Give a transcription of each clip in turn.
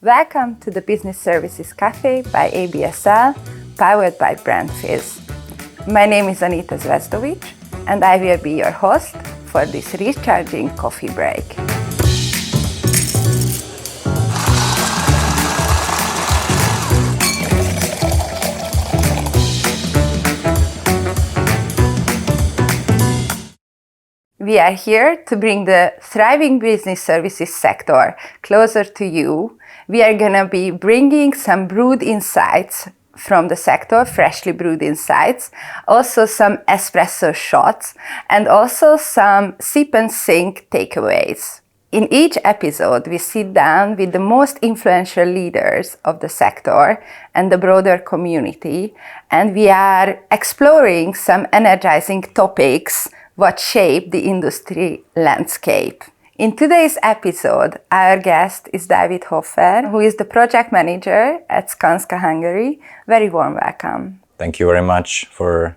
Welcome to the Business Services Café by ABSL, powered by Brandfizz. My name is Anita Zvezdovics, and I will be your host for this recharging coffee break. We are here to bring the thriving business services sector closer to you. We are going to be bringing some brewed insights from the sector, freshly brewed insights, also some espresso shots, and also some sip and think takeaways. In each episode, we sit down with the most influential leaders of the sector and the broader community, and we are exploring some energizing topics what shape the industry landscape. In today's episode, our guest is Dávid Hoffer, who is the project manager at Skanska Hungary. Very warm welcome. Thank you very much for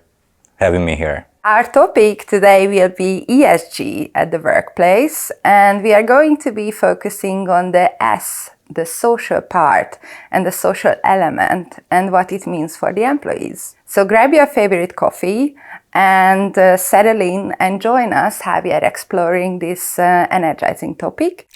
having me here. Our topic today will be ESG at the workplace, and we are going to be focusing on the S, the social part and the social element and what it means for the employees. So grab your favorite coffee and settle in and join us how we are exploring this energizing topic.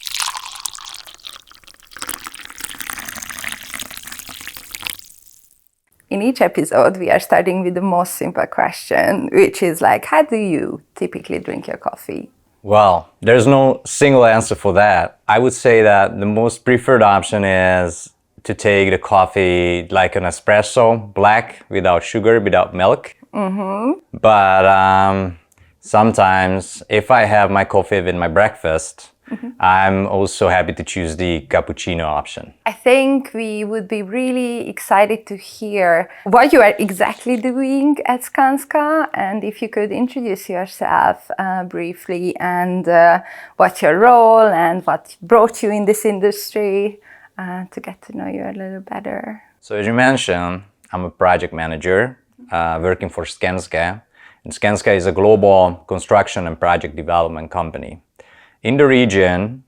In each episode, we are starting with the most simple question, which is like, how do you typically drink your coffee? Well, there's no single answer for that. I would say that the most preferred option is to take the coffee like an espresso, black, without sugar, without milk. But sometimes if I have my coffee with my breakfast, I'm also happy to choose the cappuccino option. I think we would be really excited to hear what you are exactly doing at Skanska, and if you could introduce yourself briefly and what's your role and what brought you in this industry to get to know you a little better. So as you mentioned, I'm a project manager working for Skanska. And Skanska is a global construction and project development company. In the region,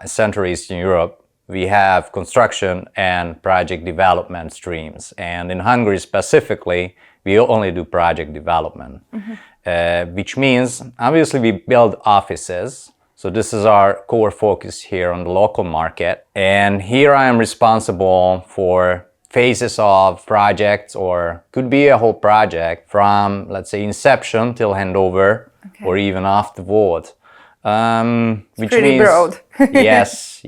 Central Eastern Europe, we have construction and project development streams. And in Hungary specifically, we only do project development, which means obviously we build offices. So this is our core focus here on the local market. And here I am responsible for phases of projects, or could be a whole project from, let's say, inception till handover, or even afterward. Which pretty means, broad. yes.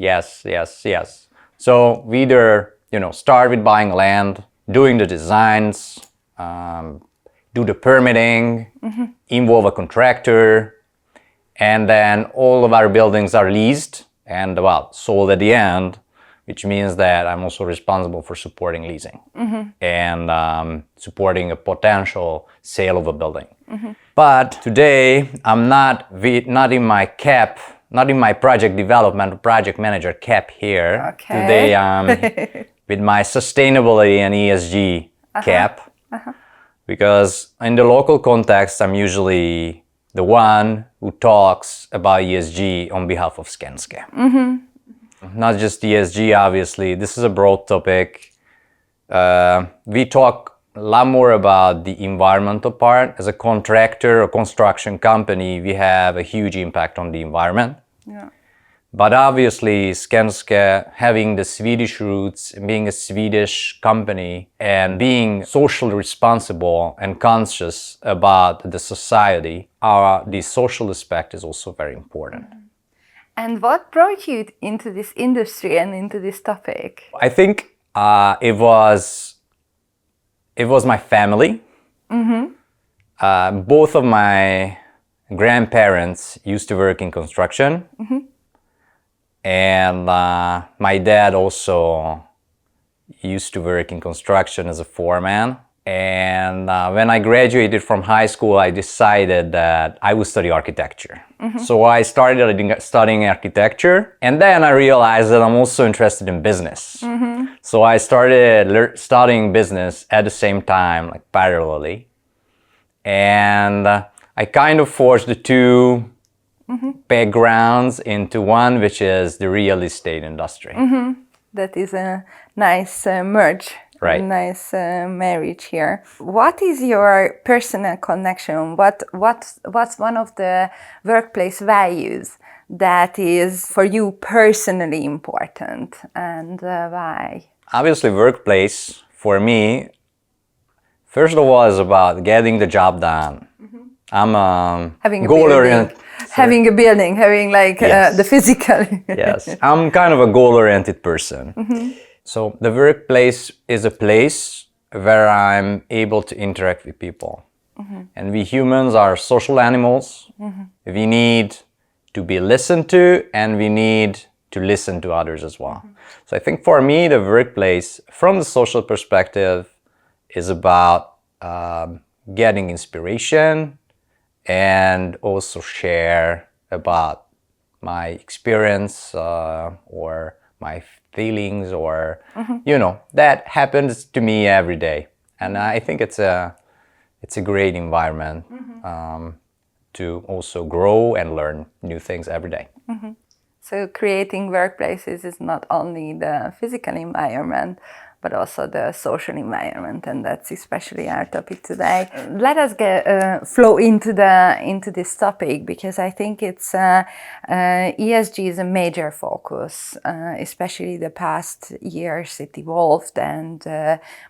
So we either, start with buying land, doing the designs, do the permitting, involve a contractor, and then all of our buildings are leased and, sold at the end, which means that I'm also responsible for supporting leasing and supporting a potential sale of a building. But today, I'm not in my project development, project manager cap here. Today, I'm with my sustainability and ESG cap. Because in the local context, I'm usually the one who talks about ESG on behalf of Skanska. Not just ESG, obviously. This is a broad topic. We talk a lot more about the environmental part. As a contractor or construction company, we have a huge impact on the environment. But obviously, Skanska, having the Swedish roots, being a Swedish company, and being socially responsible and conscious about the society, the social aspect is also very important. And what brought you into this industry and into this topic? I think it was my family. Both of my grandparents used to work in construction. And my dad also used to work in construction as a foreman. And when I graduated from high school, I decided that I would study architecture. So I started studying architecture, and then I realized that I'm also interested in business. So I started studying business at the same time, like parallelly. And I kind of forged the two backgrounds into one, which is the real estate industry. That is a nice merge, Right. a nice marriage here. What is your personal connection? What's one of the workplace values that is for you personally important, and why? Obviously, workplace for me, first of all, is about getting the job done. I'm Having a goal-oriented. building, having a building, having like Yes. the physical. Yes, I'm kind of a goal-oriented person. So the workplace is a place where I'm able to interact with people. And we humans are social animals. We need to be listened to, and we need to listen to others as well. So I think for me, the workplace, from the social perspective, is about getting inspiration and also share about my experience or my feelings, or that happens to me every day. And I think it's a great environment to also grow and learn new things every day. So creating workplaces is not only the physical environment, but also the social environment, and that's especially our topic today. Let us flow into this topic, because I think it's ESG is a major focus, especially the past years. It evolved, and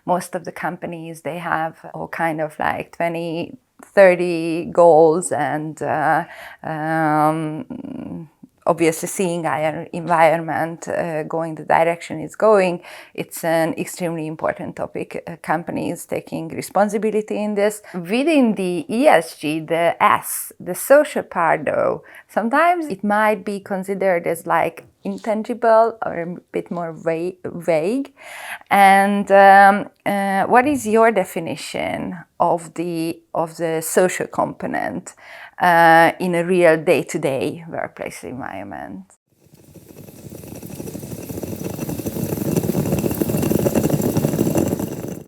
most of the companies, they have all kind of like 2030 goals, and obviously seeing our environment going the direction it's going, it's an extremely important topic. Companies taking responsibility in this. Within the ESG, the S, the social part though, sometimes it might be considered as like intangible or a bit more vague. And what is your definition of the social component in a real day-to-day workplace environment?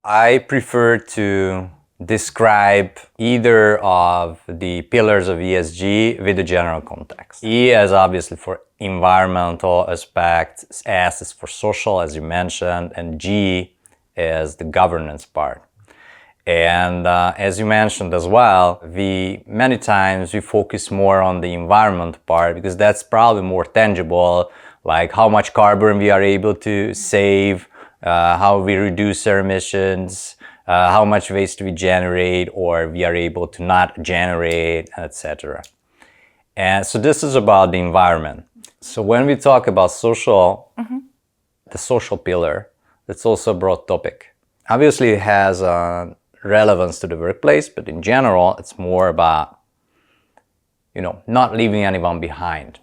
I prefer to describe either of the pillars of ESG with the general context. E is obviously for environmental aspects, S is for social, as you mentioned, and G is the governance part. And as you mentioned as well, many times we focus more on the environment part, because that's probably more tangible, like how much carbon we are able to save, how we reduce our emissions, how much waste we generate or we are able to not generate, etc. And so this is about the environment. So when we talk about social, the social pillar, that's also a broad topic. Obviously it has relevance to the workplace, but in general it's more about not leaving anyone behind.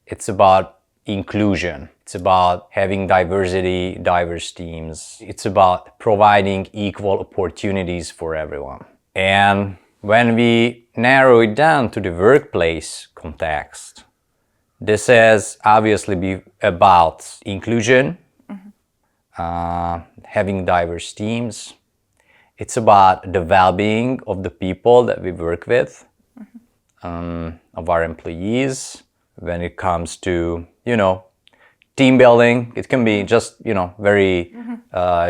It's about inclusion. It's about having diversity, diverse teams. It's about providing equal opportunities for everyone. And when we narrow it down to the workplace context, this is obviously about inclusion, having diverse teams. It's about the well-being of the people that we work with, of our employees. When it comes to, team building, it can be just, very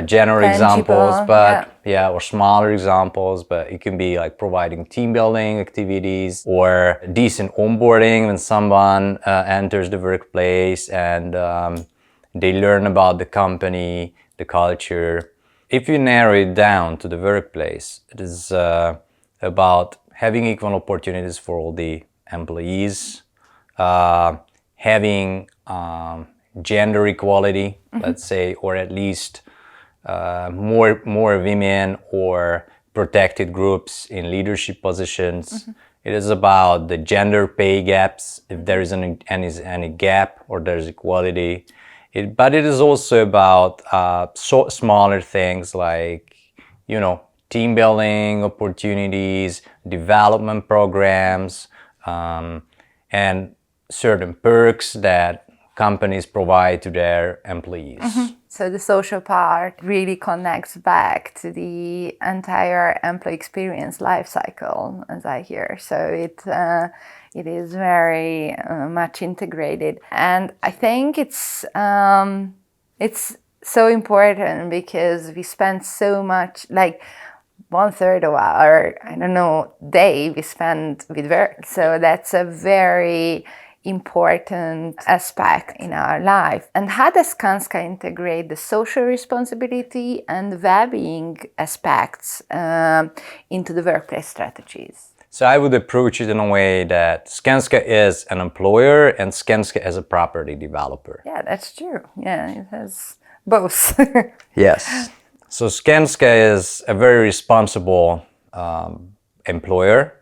general Tangible, examples, but or smaller examples, but it can be like providing team building activities or decent onboarding when someone enters the workplace and they learn about the company, the culture. If you narrow it down to the workplace, it is about having equal opportunities for all the employees, having gender equality, let's say, or at least more women or protected groups in leadership positions. It is about the gender pay gaps, if there is any gap or there's equality. But it is also about smaller things like, team building opportunities, development programs, and certain perks that companies provide to their employees. So the social part really connects back to the entire employee experience life cycle, as I hear. So It is very much integrated, and I think it's so important because we spend so much, like 1/3 of our, I don't know, day we spend with work. So that's a very important aspect in our life. And how does Skanska integrate the social responsibility and well-being aspects into the workplace strategies? So I would approach it in a way that Skanska is an employer and Skanska is a property developer. Yeah, that's true. Yeah, it has both. Yes. So Skanska is a very responsible employer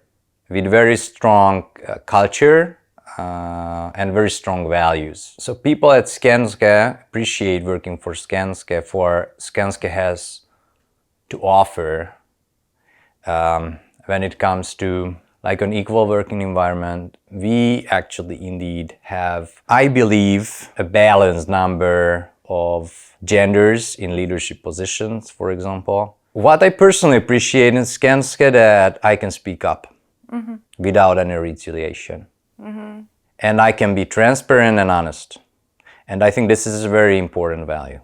with very strong culture and very strong values. So people at Skanska appreciate working for Skanska has to offer when it comes to like an equal working environment. We actually indeed have, I believe, a balanced number of genders in leadership positions, for example. What I personally appreciate in Skanska that I can speak up without any retaliation. And I can be transparent and honest. And I think this is a very important value.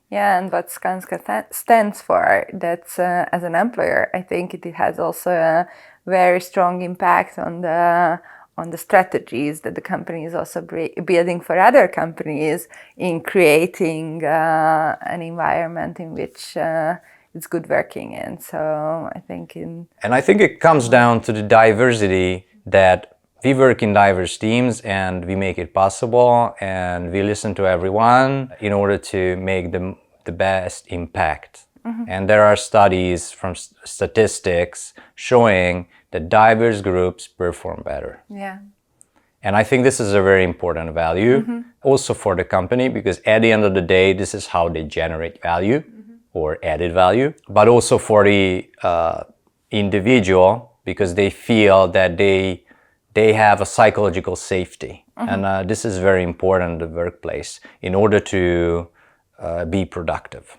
Yeah, and what Skanska stands for, that's as an employer, I think it has also a very strong impact on the strategies that the company is also building for other companies in creating an environment in which it's good working in. So I think And I think it comes down to the diversity, that we work in diverse teams and we make it possible and we listen to everyone in order to make the best impact. And there are studies from statistics showing that diverse groups perform better. Yeah. And I think this is a very important value also for the company, because at the end of the day, this is how they generate value or added value, but also for the individual, because they feel that they have a psychological safety. And this is very important in the workplace in order to be productive.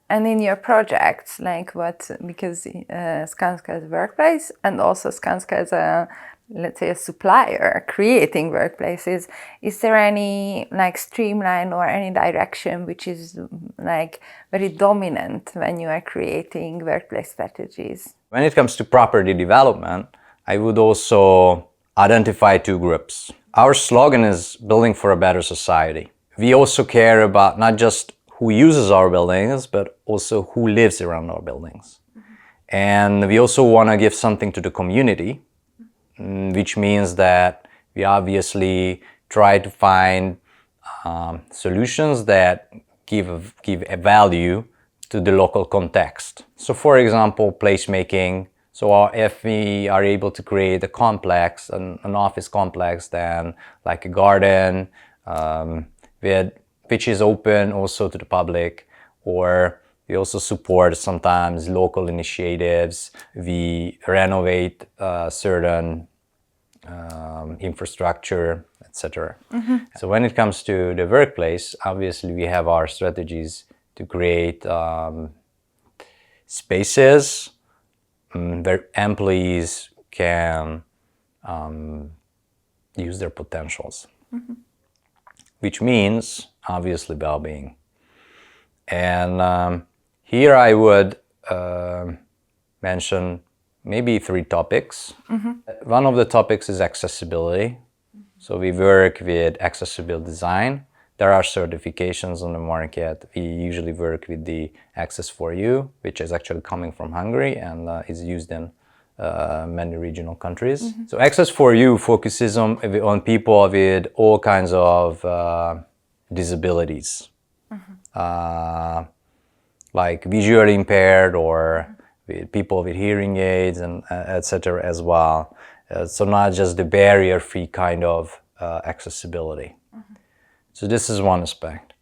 And in your projects, like because Skanska is a workplace and also Skanska is a, let's say, a supplier creating workplaces, is there any like streamline or any direction which is like very dominant when you are creating workplace strategies? When it comes to property development, I would also identify two groups. Our slogan is building for a better society. We also care about not just who uses our buildings, but also who lives around our buildings. And we also want to give something to the community, which means that we obviously try to find solutions that give a value to the local context. So for example, placemaking. So if we are able to create a complex, an office complex, then like a garden, which is open also to the public, or we also support sometimes local initiatives. We renovate certain infrastructure, etc. So when it comes to the workplace, obviously we have our strategies to create spaces where employees can use their potentials, which means obviously well-being. And here I would mention maybe 3 topics. One of the topics is accessibility. So we work with accessible design. There are certifications on the market. We usually work with the Access4You, which is actually coming from Hungary and is used in many regional countries. So Access4You focuses on people with all kinds of disabilities, like visually impaired or with people with hearing aids and etc. as well. So not just the barrier-free kind of accessibility. So this is one aspect.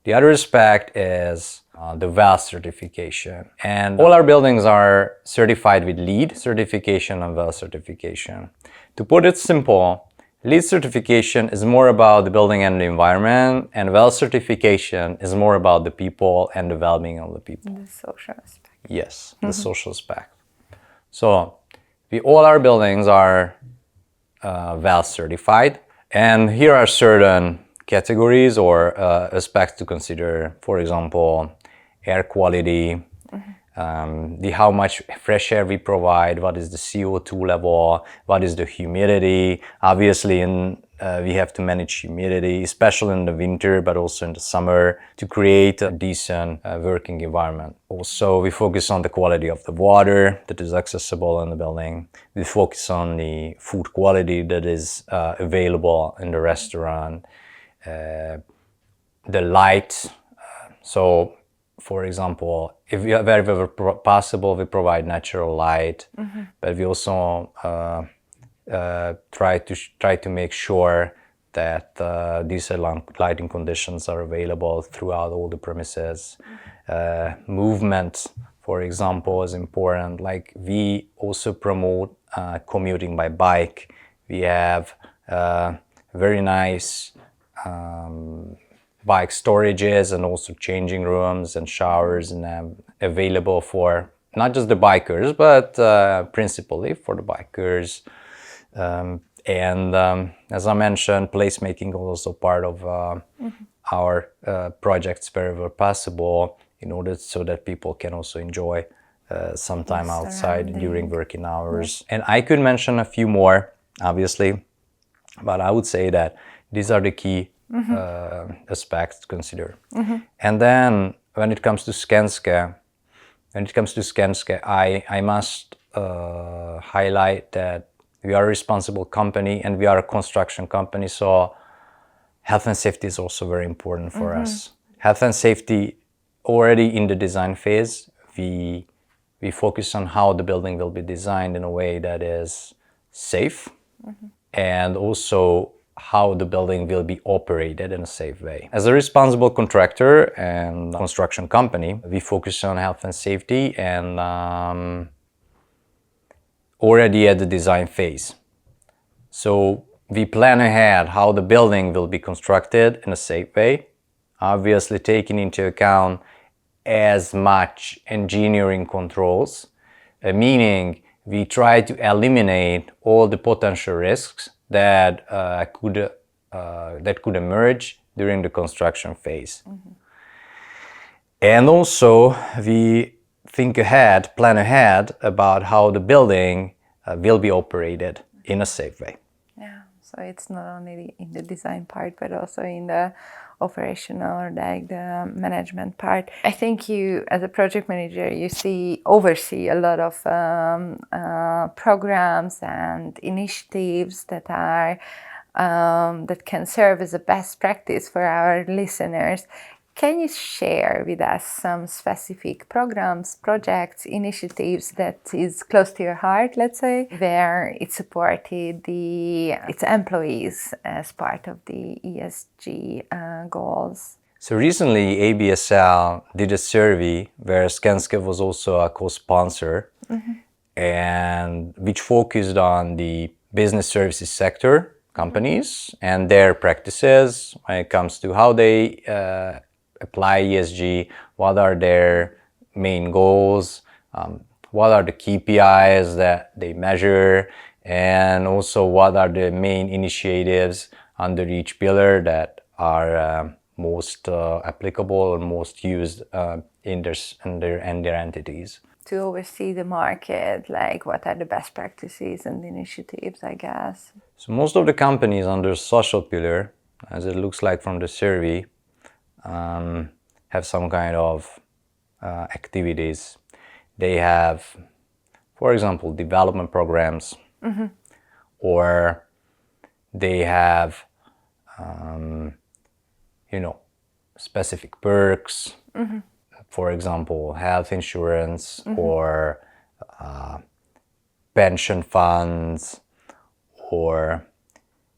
The other aspect is the WELL certification. And all our buildings are certified with LEED certification and WELL certification. To put it simple, LEED certification is more about the building and the environment, and WELL certification is more about the people and the well-being of the people. The social aspect. Yes, the social aspect. So all our buildings are well certified. And here are certain categories or aspects to consider. For example, air quality, the how much fresh air we provide, what is the CO2 level, what is the humidity. Obviously, we have to manage humidity, especially in the winter, but also in the summer, to create a decent working environment. Also, we focus on the quality of the water that is accessible in the building. We focus on the food quality that is available in the restaurant, the light. So, for example, if we are wherever possible, we provide natural light, but we also try to make sure that these lighting conditions are available throughout all the premises. Movement, for example, is important. Like, we also promote commuting by bike. We have very nice bike storages and also changing rooms and showers and available for not just the bikers, but principally for the bikers. As I mentioned, placemaking is also part of our projects wherever possible, in order so that people can also enjoy some time outside during working hours. And I could mention a few more, obviously, but I would say that these are the key aspects to consider. And then when it comes to Skanska, I must highlight that we are a responsible company and we are a construction company, so health and safety is also very important for us. Health and safety, already in the design phase, we focus on how the building will be designed in a way that is safe, and also how the building will be operated in a safe way. As a responsible contractor and construction company, we focus on health and safety and already at the design phase. So we plan ahead how the building will be constructed in a safe way, obviously taking into account as much engineering controls, meaning we try to eliminate all the potential risks that could emerge during the construction phase. And also we plan ahead about how the building will be operated in a safe way. Yeah, so it's not only in the design part, but also in the operational or like the management part. I think you, as a project manager, oversee a lot of programs and initiatives that are that can serve as a best practice for our listeners. Can you share with us some specific programs, projects, initiatives that is close to your heart, let's say, where it supported its employees as part of the ESG goals? So recently, ABSL did a survey where Skanska was also a co-sponsor, and which focused on the business services sector companies and their practices when it comes to how they apply ESG, what are their main goals, what are the KPIs that they measure, and also what are the main initiatives under each pillar that are most applicable and most used in their entities. To oversee the market, like what are the best practices and initiatives, I guess. So most of the companies under social pillar, as it looks like from the survey, have some kind of activities. They have, for example, development programs, or they have, specific perks. For example, health insurance or pension funds, or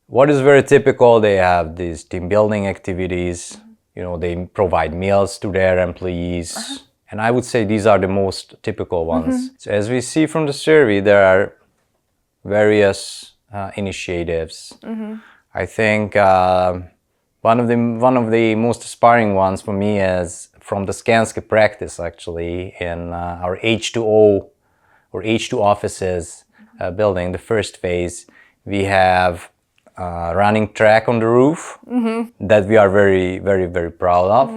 what is very typical, they have these team building activities. They provide meals to their employees. And I would say these are the most typical ones. So as we see from the survey, there are various initiatives. I think one of the most aspiring ones for me is from the Skanska practice, actually, in our H2O or H2 offices building, the first phase. We have running track on the roof that we are very, very, very proud of.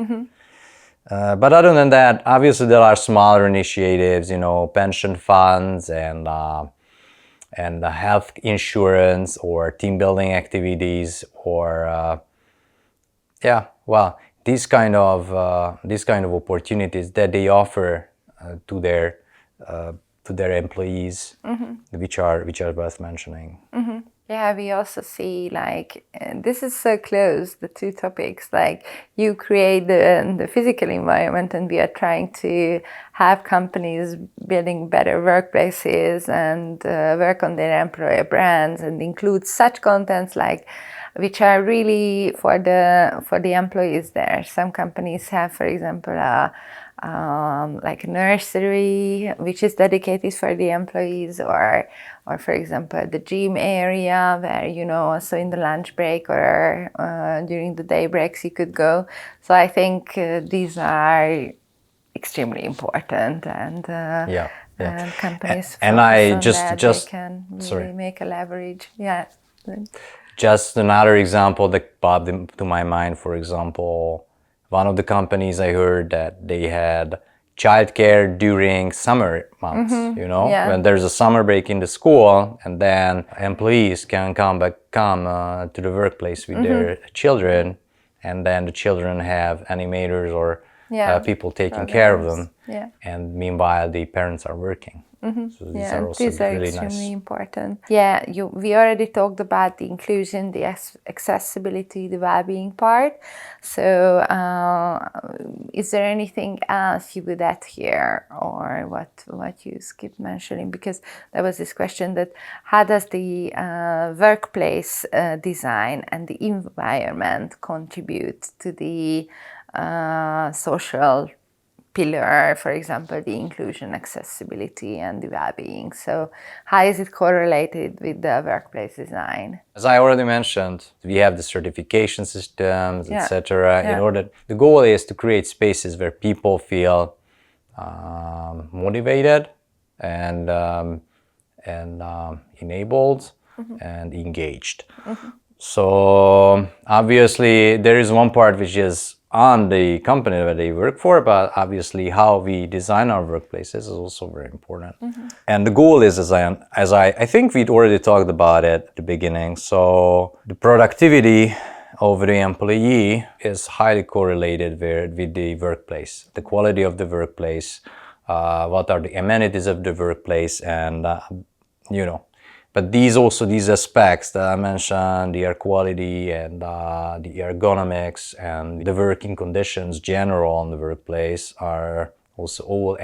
But other than that, obviously there are smaller initiatives, pension funds and health insurance or team building activities or these kind of opportunities that they offer to their employees, which are worth mentioning. Yeah, we also see this is so close, the two topics, you create the physical environment and we are trying to have companies building better workplaces and work on their employer brands and include such contents which are really for the employees there. Some companies have, for example, a nursery which is dedicated for the employees, or for example the gym area where also in the lunch break or during the day breaks you could go. So I think these are extremely important and companies and I on just they can really make a leverage. Just another example that popped into my mind, for example, one of the companies I heard that they had childcare during summer months, when there's a summer break in the school, and then employees can come to the workplace with their children, and then the children have animators or people taking care of them, and meanwhile the parents are working. So these are also really extremely nice. important. We already talked about the inclusion, the accessibility, the well-being part. So is there anything else you would add here, or what you skipped mentioning? Because there was this question that how does the workplace design and the environment contribute to the social pillar, for example, the inclusion, accessibility, and the well-being. So how is it correlated with the workplace design? As I already mentioned, we have the certification systems, etc. In order, the goal is to create spaces where people feel motivated and enabled and engaged. So obviously there is one part which is on the company that they work for, but obviously how we design our workplaces is also very important. And the goal is, as I think we'd already talked about it at the beginning, so the productivity of the employee is highly correlated with the workplace, the quality of the workplace, what are the amenities of the workplace, and but these aspects that I mentioned, the air quality and the ergonomics and the working conditions general in the workplace are also all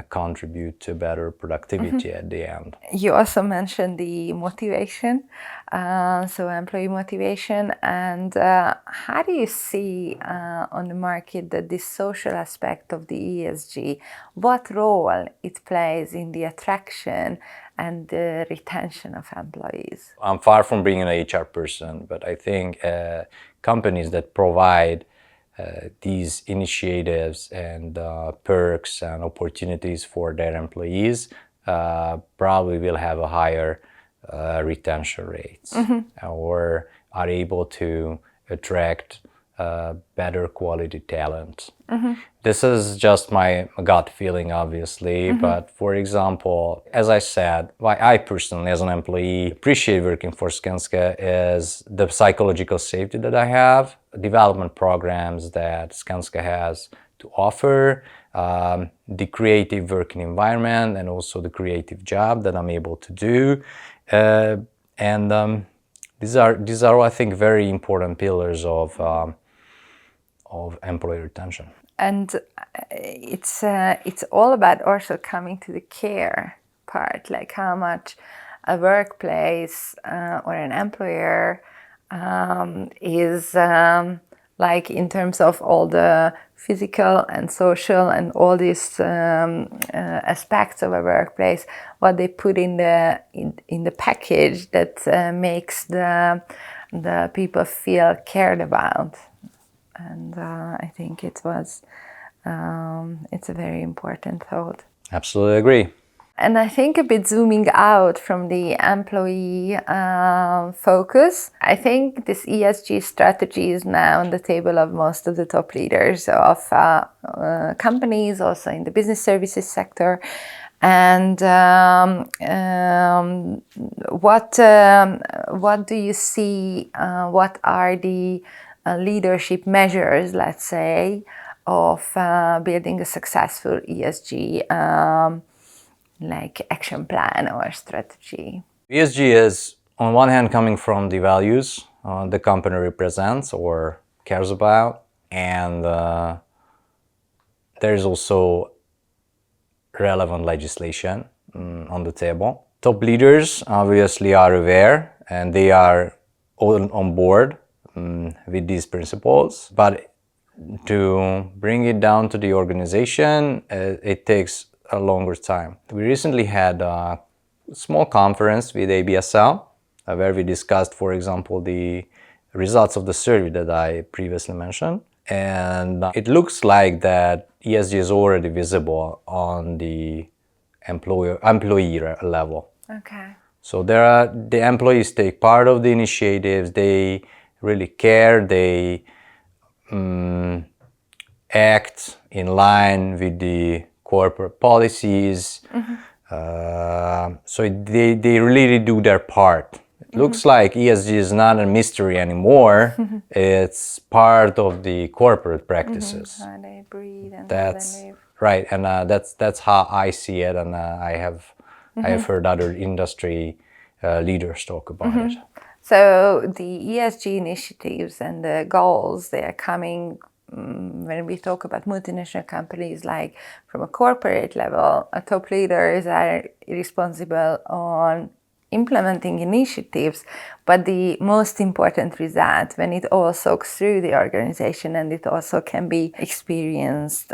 contribute to better productivity at the end. You also mentioned the motivation, so employee motivation. And how do you see on the market that this social aspect of the ESG, what role it plays in the attraction and the retention of employees? I'm far from being an HR person, but I think companies that provide these initiatives and perks and opportunities for their employees probably will have a higher retention rates or are able to attract better quality talent. This is just my gut feeling, obviously, but for example, as I said, why I personally as an employee appreciate working for Skanska is the psychological safety that I have, development programs that Skanska has to offer, the creative working environment, and also the creative job that I'm able to do. These are, I think, very important pillars of employee retention. And it's all about also coming to the care part, like how much a workplace or an employer is like in terms of all the physical and social and all these aspects of a workplace, what they put in the package that makes the people feel cared about. And I think it's a very important thought. Absolutely agree. And I think a bit zooming out from the employee focus, I think this ESG strategy is now on the table of most of the top leaders of companies, also in the business services sector. And what do you see? What are the leadership measures, let's say, of building a successful ESG like action plan or strategy? ESG is, on one hand, coming from the values the company represents or cares about, and there is also relevant legislation on the table. Top leaders obviously are aware and they are all on board with these principles, but to bring it down to the organization, it takes a longer time. We recently had a small conference with ABSL where we discussed, for example, the results of the survey that I previously mentioned. And it looks like that ESG is already visible on the employee level. Okay. So the employees take part of the initiatives, they really care, they act in line with the corporate policies. So they really do their part. It looks like ESG is not a mystery anymore. It's part of the corporate practices. How they breathe and That's how they live. right, and that's how I see it, and I have heard other industry leaders talk about it. So the ESG initiatives and the goals, they are coming when we talk about multinational companies, like from a corporate level, top leaders are responsible on implementing initiatives, but the most important result when it all soaks through the organization and it also can be experienced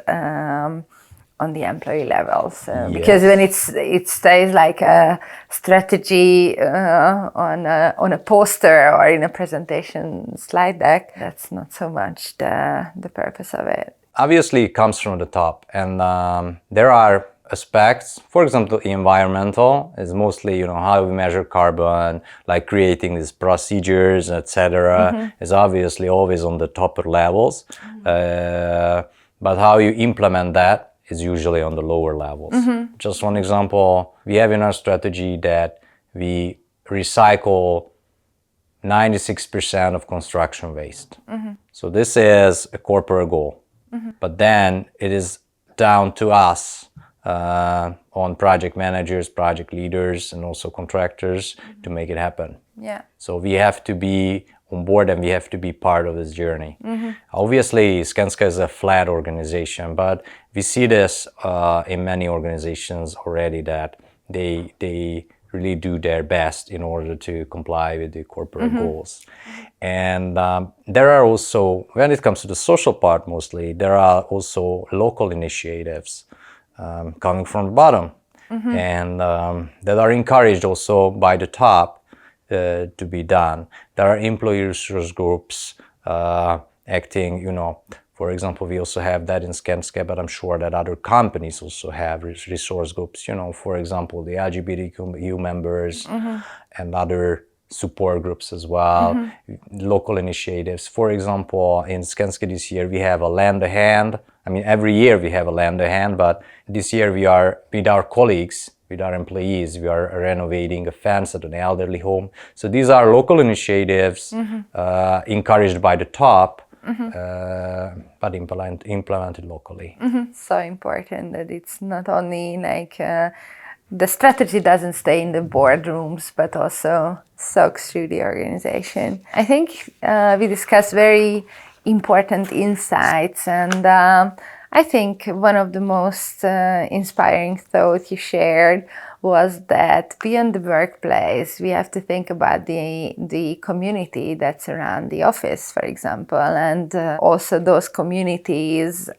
on the employee level. So, Yes. because when it stays like a strategy on a poster or in a presentation slide deck, that's not so much the purpose of it. Obviously, it comes from the top, and there are aspects. For example, environmental is mostly, how we measure carbon, like creating these procedures, etc. is obviously always on the top levels. But how you implement that is usually on the lower levels. Just one example, we have in our strategy that we recycle 96% of construction waste. So this is a corporate goal. But then it is down to us, on project managers, project leaders, and also contractors to make it happen. Yeah. So we have to be on board and we have to be part of this journey. Obviously, Skanska is a flat organization, but we see this in many organizations already that they really do their best in order to comply with the corporate goals. And there are also, when it comes to the social part mostly, there are also local initiatives coming from the bottom and that are encouraged also by the top to be done. There are employee resource groups acting, for example, we also have that in Skanska, but I'm sure that other companies also have resource groups, for example, the LGBTQ members and other support groups as well, local initiatives. For example, in Skanska this year, we have a lend a hand. I mean, every year we have a lend a hand, but this year we are, with our colleagues, with our employees, we are renovating a fence at an elderly home. So these are local initiatives encouraged by the top, but implemented locally. So important that it's not only like the strategy doesn't stay in the boardrooms, but also soaks through the organization. I think we discussed very important insights, and I think one of the most inspiring thoughts you shared was that beyond the workplace, we have to think about the community that's around the office, for example, and also those communities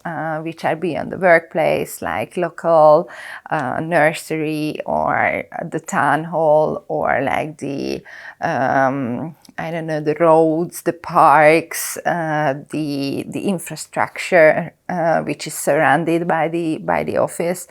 which are beyond the workplace, like local nursery or the town hall or like the the roads, the parks, the infrastructure which is surrounded by the office,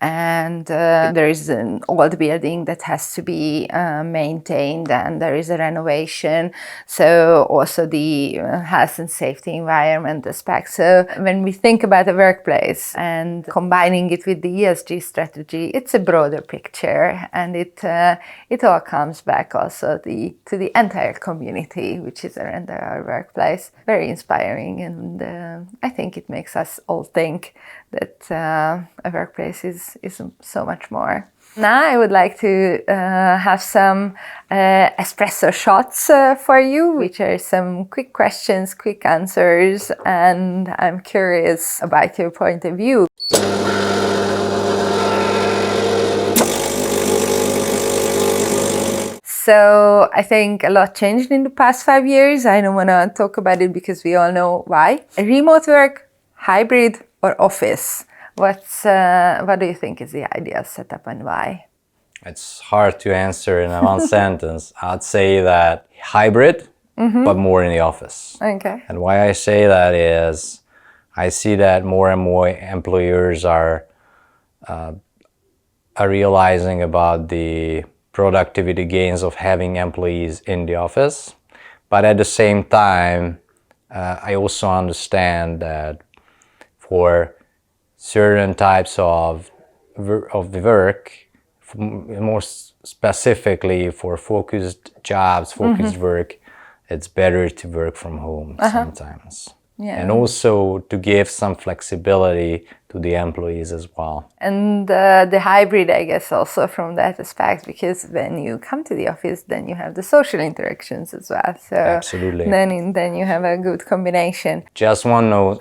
and there is an old building that has to be maintained, and there is a renovation. So also the health and safety environment aspect. So when we think about a workplace and combining it with the ESG strategy, it's a broader picture, and it all comes back also to the entire community which is around our workplace. Very inspiring, and I think it makes us all think that a workplace is so much more. Now I would like to have some espresso shots for you, which are some quick questions, quick answers, and I'm curious about your point of view. So I think a lot changed in the past 5 years. I don't want to talk about it because we all know why. Remote work, hybrid, or office? What do you think is the ideal setup and why? It's hard to answer in one sentence. I'd say that hybrid, but more in the office. Okay. And why I say that is I see that more and more employers are realizing about the productivity gains of having employees in the office. But at the same time, I also understand that for certain types of the work, more specifically for focused jobs, focused work, it's better to work from home sometimes. Yeah. And also to give some flexibility to the employees as well. And the hybrid, I guess, also from that aspect, because when you come to the office, then you have the social interactions as well. So absolutely. Then you have a good combination. Just one note.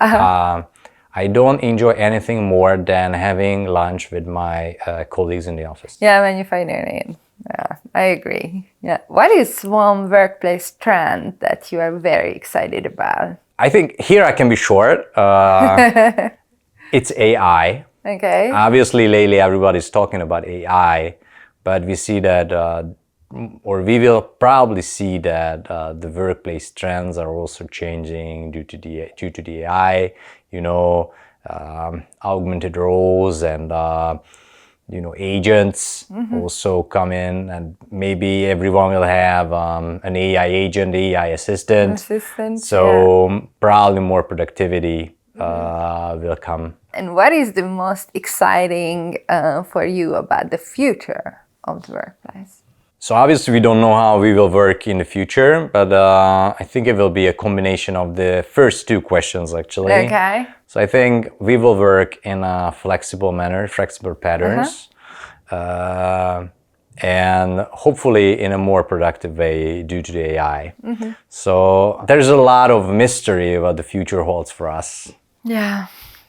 I don't enjoy anything more than having lunch with my colleagues in the office. Yeah, when you find your name. Yeah, I agree. Yeah. What is one workplace trend that you are very excited about? I think here I can be short. It's AI. Okay. Obviously, lately everybody's talking about AI, but we see that, or we will probably see that the workplace trends are also changing due to the AI. You know, augmented roles and agents also come in, and maybe everyone will have an AI agent, AI assistant. So probably more productivity will come. And what is the most exciting for you about the future of the workplace? So obviously we don't know how we will work in the future, but I think it will be a combination of the first two questions actually. Okay. So I think we will work in a flexible manner, flexible patterns, and hopefully in a more productive way due to the AI. So there's a lot of mystery what the future holds for us. Yeah.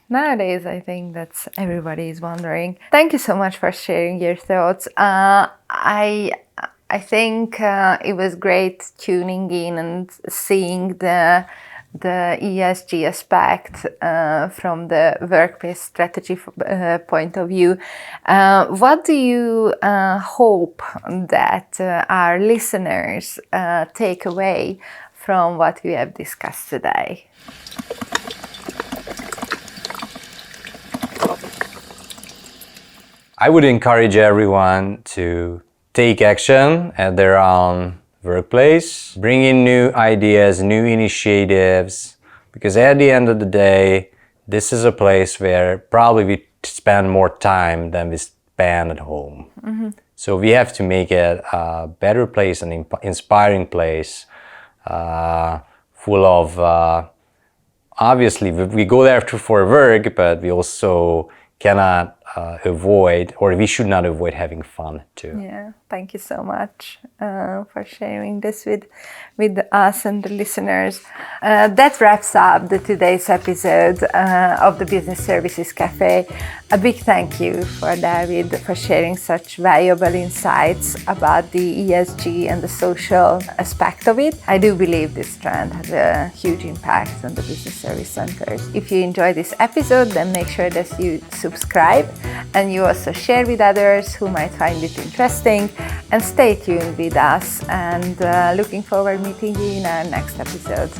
Nowadays, I think that's everybody is wondering. Thank you so much for sharing your thoughts. I think it was great tuning in and seeing the ESG aspect from the workplace strategy point of view. What do you hope that our listeners take away from what we have discussed today? I would encourage everyone to take action at their own workplace, bring in new ideas, new initiatives, because at the end of the day, this is a place where probably we spend more time than we spend at home. So we have to make it a better place, an inspiring place, full of, obviously we go there for work, but we also cannot avoid, or we should not avoid having fun too. Yeah, thank you so much for sharing this with us and the listeners. That wraps up today's episode of the Business Services Café. A big thank you for Dávid for sharing such valuable insights about the ESG and the social aspect of it. I do believe this trend has a huge impact on the business service centers. If you enjoyed this episode, then make sure that you subscribe and you also share with others who might find it interesting, and stay tuned with us, and looking forward to meeting you in our next episode.